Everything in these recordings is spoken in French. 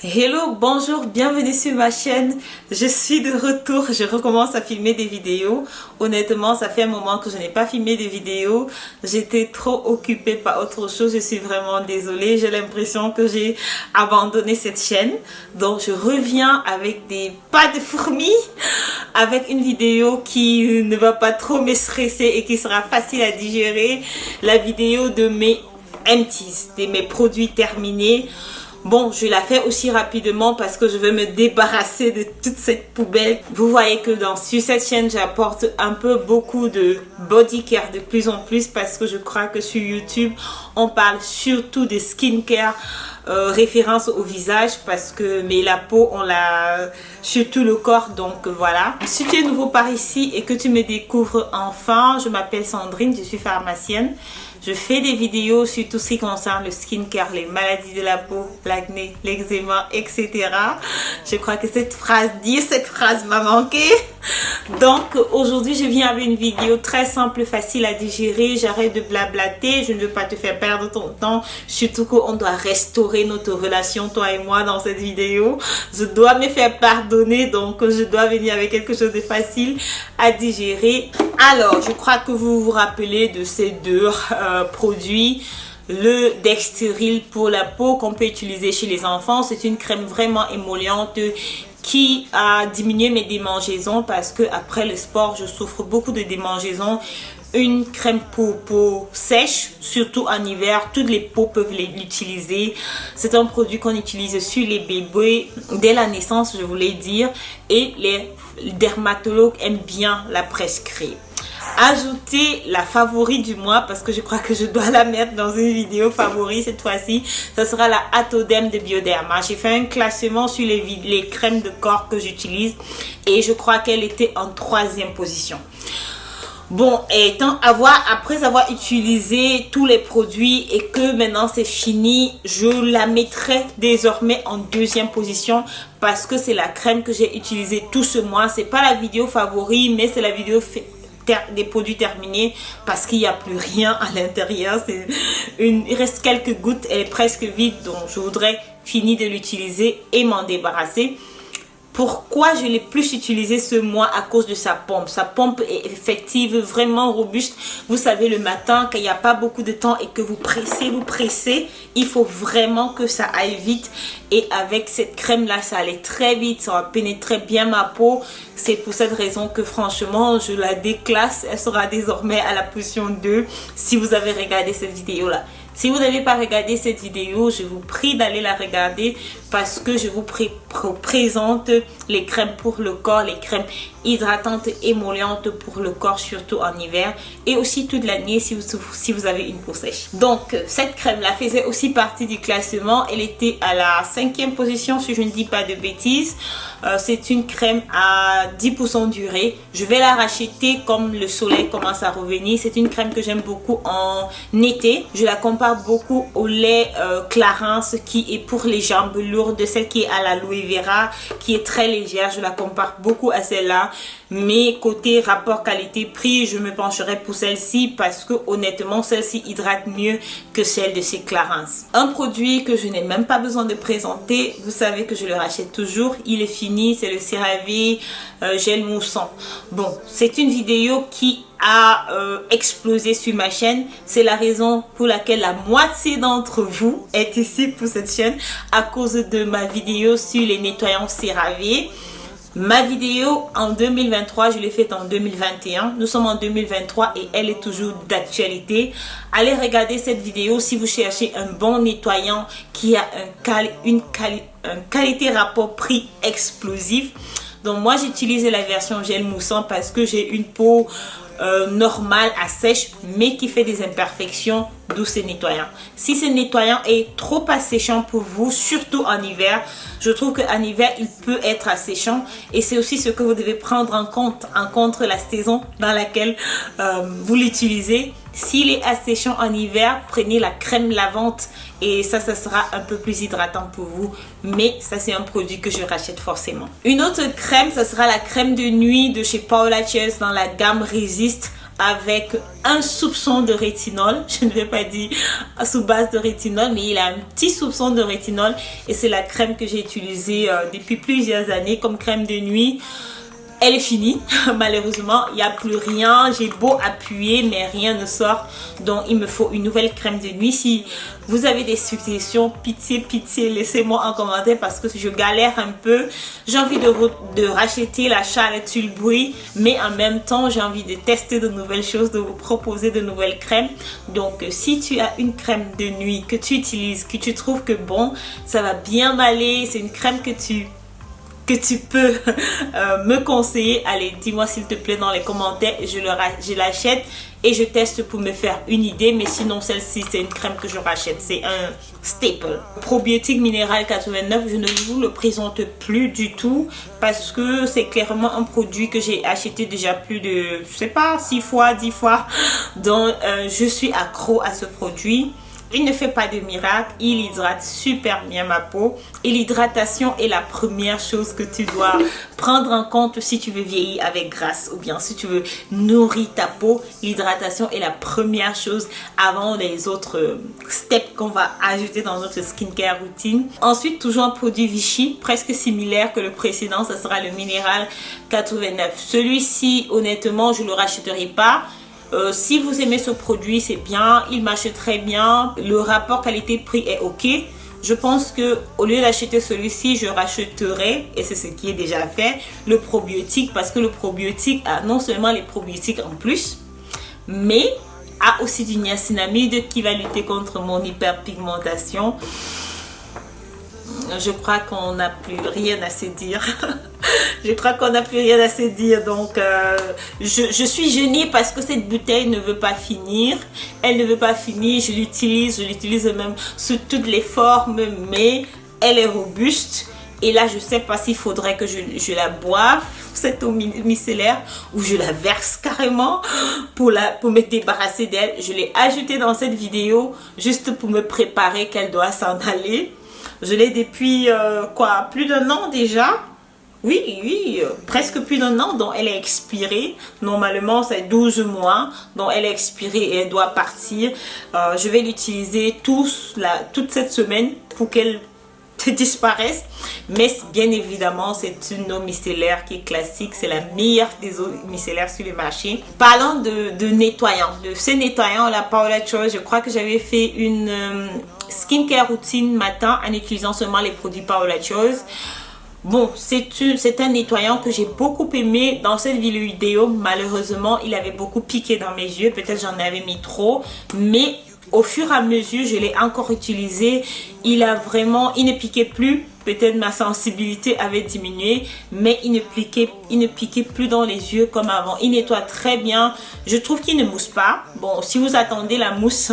Hello, bonjour, bienvenue sur ma chaîne. Je suis de retour, je recommence à filmer des vidéos. Honnêtement, ça fait un moment que je n'ai pas filmé des vidéos. J'étais trop occupée par autre chose, je suis vraiment désolée. J'ai l'impression que j'ai abandonné cette chaîne. Donc je reviens avec des pas de fourmis, avec une vidéo qui ne va pas trop me stresser et qui sera facile à digérer. La vidéo de mes empties, de mes produits terminés. Bon, je la fais aussi rapidement parce que je veux me débarrasser de toute cette poubelle. Vous voyez que sur cette chaîne, j'apporte un peu beaucoup de body care de plus en plus parce que je crois que sur YouTube, on parle surtout de skincare référence au visage parce que la peau, on l'a surtout le corps, donc voilà. Si tu es nouveau par ici et que tu me découvres enfin, je m'appelle Sandrine, je suis pharmacienne. Je fais des vidéos sur tout ce qui concerne le skincare, les maladies de la peau, l'acné, l'eczéma, etc. Je crois que dire cette phrase m'a manqué. Donc aujourd'hui, je viens avec une vidéo très simple, facile à digérer. J'arrête de blablater, je ne veux pas te faire perdre ton temps. Surtout qu'on doit restaurer notre relation, toi et moi, dans cette vidéo. Je dois me faire pardonner, donc je dois venir avec quelque chose de facile à digérer. Alors, je crois que vous vous rappelez de ces deux produits. Le Dexteril pour la peau qu'on peut utiliser chez les enfants. C'est une crème vraiment émolliente qui a diminué mes démangeaisons parce que après le sport, je souffre beaucoup de démangeaisons. Une crème pour peau sèche, surtout en hiver, toutes les peaux peuvent l'utiliser. C'est un produit qu'on utilise sur les bébés dès la naissance, je voulais dire, et les dermatologues aiment bien la prescrire. Ajouter la favorite du mois parce que je crois que je dois la mettre dans une vidéo favori cette fois-ci. Ce sera la Atodem de Bioderma. J'ai fait un classement sur les crèmes de corps que j'utilise et je crois qu'elle était en 3e position. Bon, après avoir utilisé tous les produits et que maintenant c'est fini, je la mettrai désormais en 2e position parce que c'est la crème que j'ai utilisée tout ce mois. C'est pas la vidéo favori, mais c'est la vidéo des produits terminés parce qu'il n'y a plus rien à l'intérieur. Il reste quelques gouttes, elle est presque vide, donc je voudrais finir de l'utiliser et m'en débarrasser. Pourquoi je l'ai plus utilisé ce mois? À cause de sa pompe. Sa pompe est effective, vraiment robuste. Vous savez, le matin, quand il n'y a pas beaucoup de temps et que vous pressez, il faut vraiment que ça aille vite. Et avec cette crème-là, ça allait très vite. Ça va pénétrer bien ma peau. C'est pour cette raison que franchement, je la déclasse. Elle sera désormais à la position 2 si vous avez regardé cette vidéo-là. Si vous n'avez pas regardé cette vidéo, je vous prie d'aller la regarder parce que je vous présente les crèmes pour le corps, les crèmes hydratantes et émollientes pour le corps, surtout en hiver et aussi toute l'année si vous avez une peau sèche. Donc, cette crème-là faisait aussi partie du classement. Elle était à la 5e position si je ne dis pas de bêtises. C'est une crème à 10% durée. Je vais la racheter comme le soleil commence à revenir. C'est une crème que j'aime beaucoup en été. Je la compare beaucoup au lait Clarins qui est pour les jambes lourdes, celle qui est à l'aloe vera, qui est très légère. Je la compare beaucoup à celle-là. Mais côté rapport qualité-prix, je me pencherai pour celle-ci parce que honnêtement, celle-ci hydrate mieux que celle de chez Clarins. Un produit que je n'ai même pas besoin de présenter, vous savez que je le rachète toujours. Il est fini, c'est le CeraVe gel moussant. Bon, c'est une vidéo qui a explosé sur ma chaîne. C'est la raison pour laquelle la moitié d'entre vous est ici pour cette chaîne à cause de ma vidéo sur les nettoyants CeraVe. Ma vidéo en 2023, je l'ai faite en 2021. Nous sommes en 2023 et elle est toujours d'actualité. Allez regarder cette vidéo si vous cherchez un bon nettoyant qui a une qualité rapport prix explosif. Donc moi j'utilise la version gel moussant parce que j'ai une peau normale à sèche mais qui fait des imperfections, d'où ce nettoyant. Si ce nettoyant est trop asséchant pour vous, surtout en hiver, je trouve qu'en hiver il peut être asséchant et c'est aussi ce que vous devez prendre en compte la saison dans laquelle vous l'utilisez. S'il est asséchant en hiver, prenez la crème lavante et ça sera un peu plus hydratant pour vous. Mais ça, c'est un produit que je rachète forcément. Une autre crème, ça sera la crème de nuit de chez Paula Choice dans la gamme Resist avec un soupçon de rétinol. Je ne vais pas dire sous base de rétinol, mais il a un petit soupçon de rétinol. Et c'est la crème que j'ai utilisée depuis plusieurs années comme crème de nuit. Elle est finie, malheureusement, il n'y a plus rien, j'ai beau appuyer, mais rien ne sort, donc il me faut une nouvelle crème de nuit. Si vous avez des suggestions, pitié, pitié, laissez-moi en commentaire parce que je galère un peu. J'ai envie de racheter la Charlotte Tilbury, mais en même temps, j'ai envie de tester de nouvelles choses, de vous proposer de nouvelles crèmes. Donc, si tu as une crème de nuit que tu utilises, que tu trouves que bon, ça va bien m'aller, c'est une crème que tu peux me conseiller, allez, dis-moi s'il te plaît dans les commentaires, je l'achète et je teste pour me faire une idée. Mais sinon, celle-ci, c'est une crème que je rachète, c'est un staple. Probiotique minéral 89, je ne vous le présente plus du tout parce que c'est clairement un produit que j'ai acheté déjà plus de, je sais pas, 6 fois, 10 fois. Donc, je suis accro à ce produit. Il ne fait pas de miracle, il hydrate super bien ma peau et l'hydratation est la première chose que tu dois prendre en compte si tu veux vieillir avec grâce ou bien si tu veux nourrir ta peau. L'hydratation est la première chose avant les autres steps qu'on va ajouter dans notre skincare routine. Ensuite, toujours un produit Vichy, presque similaire que le précédent, ça sera le Minéral 89. Celui-ci, honnêtement, je ne le rachèterai pas. Si vous aimez ce produit, c'est bien, il marche très bien, le rapport qualité-prix est ok. Je pense que au lieu d'acheter celui-ci, je rachèterai, et c'est ce qui est déjà fait, le probiotique, parce que le probiotique a non seulement les probiotiques en plus, mais a aussi du niacinamide qui va lutter contre mon hyperpigmentation. Je crois qu'on n'a plus rien à se dire. Je crois qu'on n'a plus rien à se dire. Donc, je suis gênée parce que cette bouteille ne veut pas finir. Elle ne veut pas finir. Je l'utilise même sous toutes les formes, mais elle est robuste. Et là, je ne sais pas s'il faudrait que je la boive, cette eau micellaire, ou je la verse carrément pour me débarrasser d'elle. Je l'ai ajoutée dans cette vidéo juste pour me préparer qu'elle doit s'en aller. Je l'ai depuis plus d'un an déjà. Oui, presque plus d'un an. Donc elle est expirée. Normalement c'est 12 mois. Donc elle est expirée et elle doit partir. Je vais l'utiliser toute cette semaine pour qu'elle disparaisse. Mais bien évidemment c'est une eau micellaire qui est classique. C'est la meilleure des eaux micellaires sur le marché. Parlant de nettoyant, de ce nettoyant, la Paula Choice, je crois que j'avais fait une skincare routine matin en utilisant seulement les produits Paula Choice. Bon, c'est un nettoyant que j'ai beaucoup aimé. Dans cette vidéo, malheureusement, il avait beaucoup piqué dans mes yeux. Peut-être j'en avais mis trop. Mais au fur et à mesure, je l'ai encore utilisé. Il ne piquait plus. Peut-être ma sensibilité avait diminué, mais il ne piquait plus dans les yeux comme avant. Il nettoie très bien. Je trouve qu'il ne mousse pas. Bon, si vous attendez la mousse,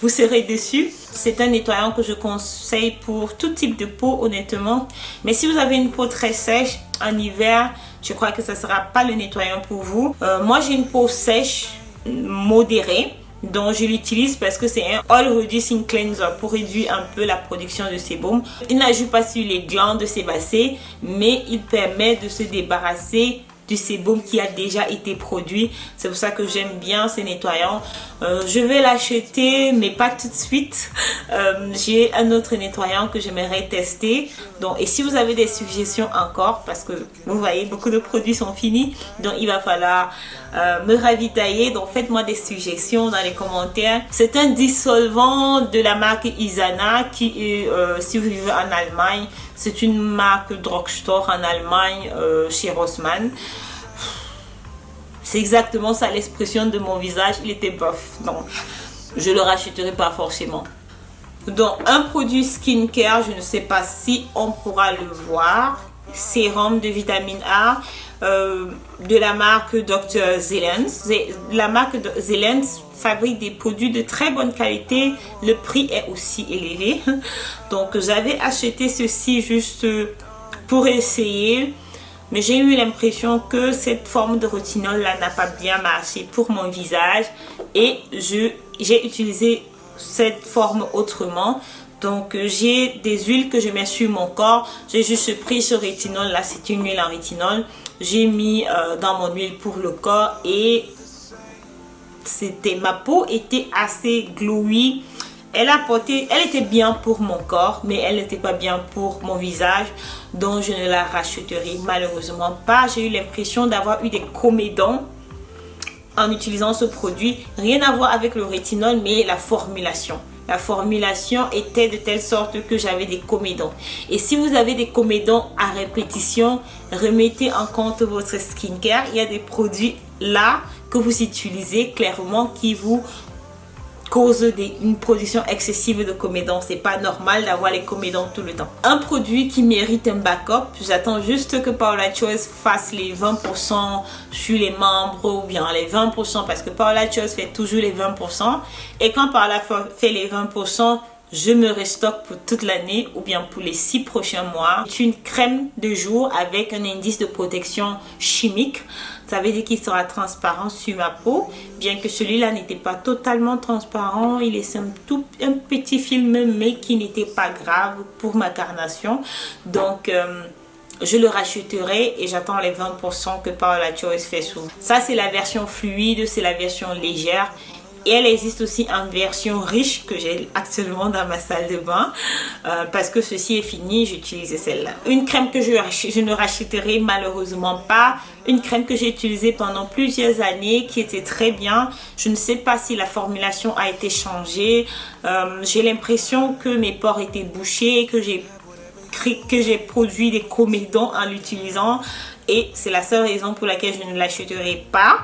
vous serez déçus. C'est un nettoyant que je conseille pour tout type de peau, honnêtement. Mais si vous avez une peau très sèche en hiver, je crois que ça ne sera pas le nettoyant pour vous. Moi, j'ai une peau sèche modérée. Donc je l'utilise parce que c'est un oil reducing cleanser pour réduire un peu la production de sébum. Il n'ajoute pas sur les glandes sébacées, mais il permet de se débarrasser du sébum qui a déjà été produit. C'est pour ça que j'aime bien ces nettoyants. Je vais l'acheter, mais pas tout de suite. J'ai un autre nettoyant que j'aimerais tester. Donc, et si vous avez des suggestions encore, parce que vous voyez, beaucoup de produits sont finis, donc il va falloir me ravitailler. Donc faites-moi des suggestions dans les commentaires. C'est un dissolvant de la marque Isana qui est, si vous vivez en Allemagne, c'est une marque drugstore en Allemagne chez Rossmann. C'est exactement ça l'expression de mon visage, il était bof. Donc je le rachèterai pas forcément. Donc un produit skincare, je ne sais pas si on pourra le voir. Sérum de vitamine A de la marque Dr. Zelens. La marque Zelens fabrique des produits de très bonne qualité. Le prix est aussi élevé. Donc j'avais acheté ceci juste pour essayer. Mais j'ai eu l'impression que cette forme de rétinol là n'a pas bien marché pour mon visage. Et j'ai utilisé cette forme autrement. Donc j'ai des huiles que je mets sur mon corps. J'ai juste pris ce rétinol là, c'est une huile en rétinol. J'ai mis dans mon huile pour le corps et ma peau était assez glowy. Elle était bien pour mon corps, mais elle n'était pas bien pour mon visage, donc je ne la rachèterai malheureusement pas. J'ai eu l'impression d'avoir eu des comédons en utilisant ce produit. Rien à voir avec le rétinol, mais la formulation. La formulation était de telle sorte que j'avais des comédons. Et si vous avez des comédons à répétition, remettez en compte votre skincare. Il y a des produits là que vous utilisez clairement qui vous cause une production excessive de comédons. C'est pas normal d'avoir les comédons tout le temps. Un produit qui mérite un backup, j'attends juste que Paula Choice fasse les 20% sur les membres ou bien les 20% parce que Paula Choice fait toujours les 20% et quand Paula fait les 20%, je me restocke pour toute l'année ou bien pour les 6 prochains mois. C'est une crème de jour avec un indice de protection chimique. Ça veut dire qu'il sera transparent sur ma peau. Bien que celui-là n'était pas totalement transparent, il laissait un petit film mais qui n'était pas grave pour ma carnation. Donc je le rachèterai et j'attends les 20% que Paula Choice fait souvent. Ça c'est la version fluide, c'est la version légère. Et elle existe aussi en version riche que j'ai actuellement dans ma salle de bain. Parce que ceci est fini, j'utilise celle-là. Une crème que je ne rachèterai malheureusement pas. Une crème que j'ai utilisée pendant plusieurs années qui était très bien. Je ne sais pas si la formulation a été changée. J'ai l'impression que mes pores étaient bouchés, que j'ai produit des comédons en l'utilisant. Et c'est la seule raison pour laquelle je ne l'achèterai pas.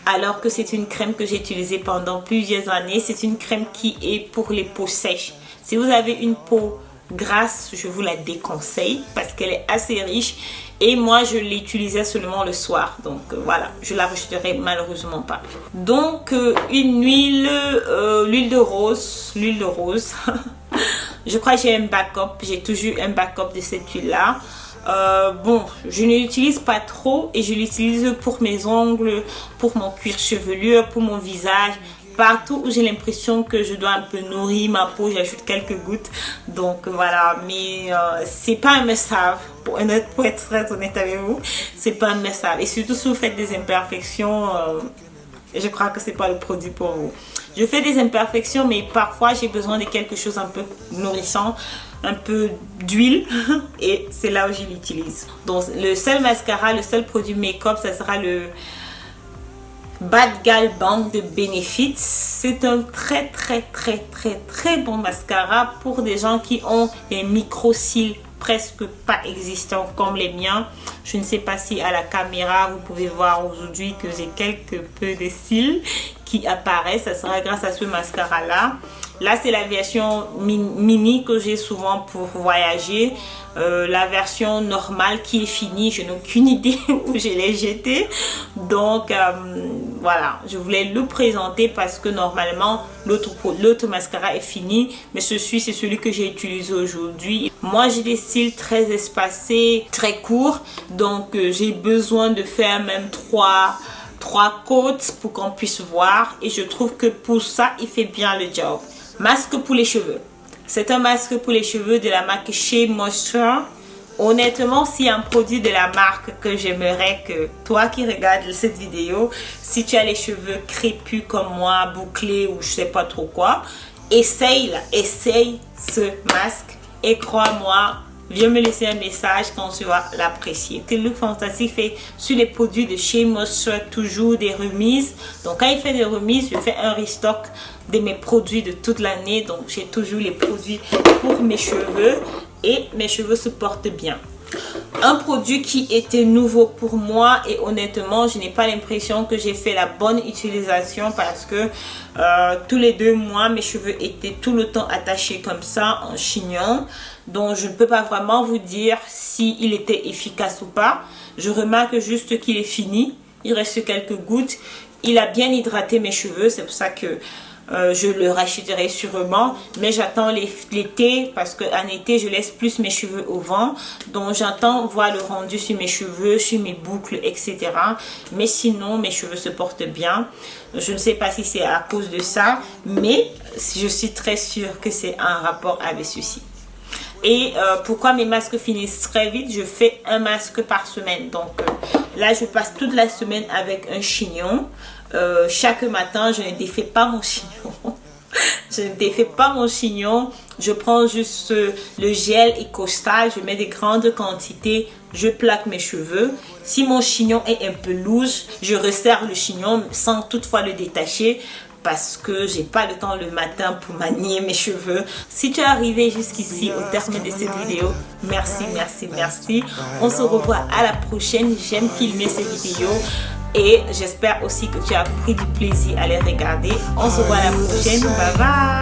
Alors que c'est une crème que j'ai utilisée pendant plusieurs années. C'est une crème qui est pour les peaux sèches. Si vous avez une peau grasse, je vous la déconseille parce qu'elle est assez riche. Et moi, je l'utilisais seulement le soir. Donc voilà, je la rachèterai malheureusement pas. Donc une huile, l'huile de rose. L'huile de rose. Je crois que j'ai un backup. J'ai toujours un backup de cette huile-là. Bon, je ne l'utilise pas trop et je l'utilise pour mes ongles, pour mon cuir chevelu, pour mon visage. Partout où j'ai l'impression que je dois un peu nourrir ma peau, j'ajoute quelques gouttes. Donc voilà, mais c'est pas un must-have. Pour être très honnête avec vous, c'est pas un must-have. Et surtout si vous faites des imperfections, je crois que c'est pas le produit pour vous. Je fais des imperfections, mais parfois j'ai besoin de quelque chose un peu nourrissant, un peu d'huile et c'est là où je l'utilise. Donc le seul mascara, le seul produit make-up, ça sera le Bad Gal Bang de Benefit. C'est un très bon mascara pour des gens qui ont des micro-cils presque pas existants comme les miens. Je ne sais pas si à la caméra vous pouvez voir aujourd'hui que j'ai quelques peu de cils qui apparaissent. Ça sera grâce à ce mascara là. Là c'est la version mini que j'ai souvent pour voyager. La version normale qui est finie, je n'ai aucune idée où je l'ai jeté. Donc voilà, je voulais le présenter parce que normalement l'autre mascara est fini, mais ceci c'est celui que j'ai utilisé aujourd'hui. Moi j'ai des cils très espacés, très courts, donc j'ai besoin de faire même trois coats pour qu'on puisse voir et je trouve que pour ça il fait bien le job. Masque pour les cheveux. C'est un masque pour les cheveux de la marque Shea Moisture. Honnêtement, s'il y a un produit de la marque que j'aimerais que toi qui regardes cette vidéo, si tu as les cheveux crépus comme moi, bouclés ou je sais pas trop quoi, essaye ce masque et crois-moi, viens me laisser un message quand tu vas l'apprécier. Le Look Fantastique fait sur les produits de Shea Moisture toujours des remises. Donc quand il fait des remises, je fais un restock de mes produits de toute l'année. Donc j'ai toujours les produits pour mes cheveux et mes cheveux se portent bien. Un produit qui était nouveau pour moi et honnêtement je n'ai pas l'impression que j'ai fait la bonne utilisation parce que tous les 2 mois mes cheveux étaient tout le temps attachés comme ça en chignon. Donc je ne peux pas vraiment vous dire s'il était efficace ou pas. Je remarque juste qu'il est fini. Il reste quelques gouttes. Il a bien hydraté mes cheveux. C'est pour ça que je le rachèterai sûrement. Mais j'attends l'été parce qu'en été je laisse plus mes cheveux au vent. Donc j'attends voir le rendu sur mes cheveux, sur mes boucles, etc. Mais sinon mes cheveux se portent bien. Je ne sais pas si c'est à cause de ça. Mais je suis très sûre que c'est un rapport avec ceci. Et pourquoi mes masques finissent très vite, je fais un masque par semaine. Donc là je passe toute la semaine avec un chignon. chaque matin, je ne défais pas mon chignon. Je ne défais pas mon chignon. Je prends juste le gel EcoStyle. Je mets des grandes quantités. Je plaque mes cheveux. Si mon chignon est un peu loose, je resserre le chignon sans toutefois le détacher, parce que j'ai pas le temps le matin pour manier mes cheveux. Si tu es arrivé jusqu'ici au terme de cette vidéo, merci, merci, merci. On se revoit à la prochaine. J'aime filmer ces vidéos et j'espère aussi que tu as pris du plaisir à les regarder. On se voit à la prochaine. Bye bye.